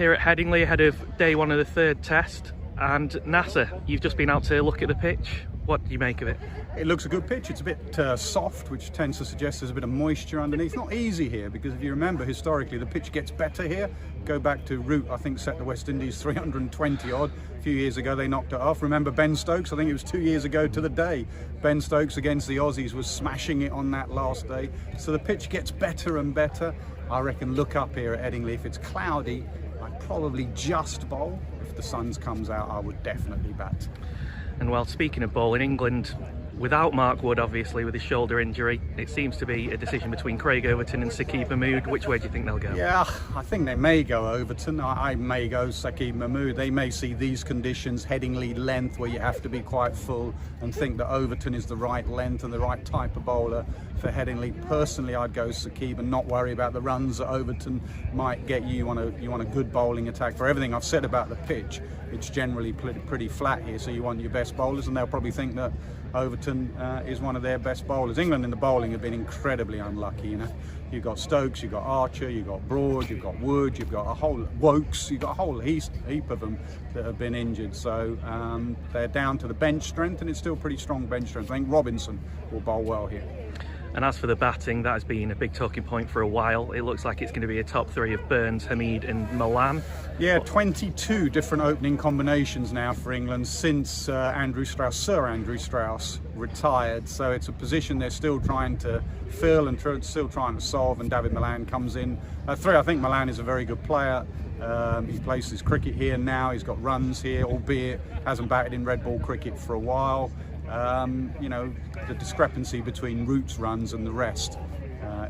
here at Headingley ahead of day one of the third test. And Nasser, you've just been out to look at the pitch. What do you make of it? It looks a good pitch. It's a bit soft, which tends to suggest there's a bit of moisture underneath. Not easy here, because if you remember historically, the pitch gets better here. Go back to Root, I think set the West Indies 320 odd. A few years ago they knocked it off. Remember Ben Stokes, I think it was 2 years ago to the day. Ben Stokes against the Aussies was smashing it on that last day. So the pitch gets better and better. I reckon look up here at Headingley. If it's cloudy, I'd probably just bowl. If the sun comes out, I would definitely bat. And well, speaking of bowling, England, without Mark Wood, obviously, with his shoulder injury, it seems to be a decision between Craig Overton and Saqib Mahmood. Which way do you think they'll go? Yeah, I think they may go Overton. I may go Saqib Mahmood. They may see these conditions, Headingley length, where you have to be quite full, and think that Overton is the right length and the right type of bowler for Headingley. Personally, I'd go Saqib and not worry about the runs that Overton might get you. You want a good bowling attack. For everything I've said about the pitch, it's generally pretty flat here, so you want your best bowlers, and they'll probably think that Overton is one of their best bowlers. England in the bowling have been incredibly unlucky. You know, you've got Stokes, you've got Archer, you've got Broad, you've got Wood, you've got a whole Wokes, you've got a whole heap of them that have been injured. So they're down to the bench strength, and it's still pretty strong bench strength. I think Robinson will bowl well here. And as for the batting, that has been a big talking point for a while. It looks like it's going to be a top three of Burns, Hamid and Malan. Yeah, 22 different opening combinations now for England since Sir Andrew Strauss retired. So it's a position they're still trying to fill and still trying to solve, and David Malan comes in. I think Malan is a very good player. He plays his cricket here now. He's got runs here, albeit hasn't batted in red ball cricket for a while. You know, the discrepancy between Root's runs and the rest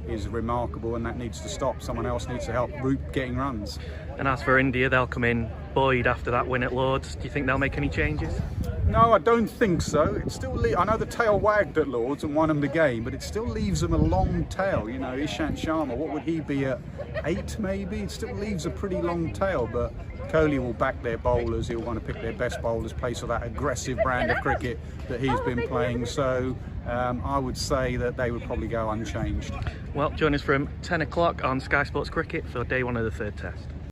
is remarkable, and that needs to stop. Someone else needs to help Root getting runs. And as for India, they'll come in buoyed after that win at Lords. Do you think they'll make any changes? No, I don't think so. It still I know the tail wagged at Lords and won them the game, but it still leaves them a long tail. You know, Ishant Sharma, what would he be at 8 maybe? It still leaves a pretty long tail, but Kohli will back their bowlers. He'll want to pick their best bowlers, play for that aggressive brand of cricket that he's been playing. So I would say that they would probably go unchanged. Well, join us from 10 o'clock on Sky Sports Cricket for day one of the third test.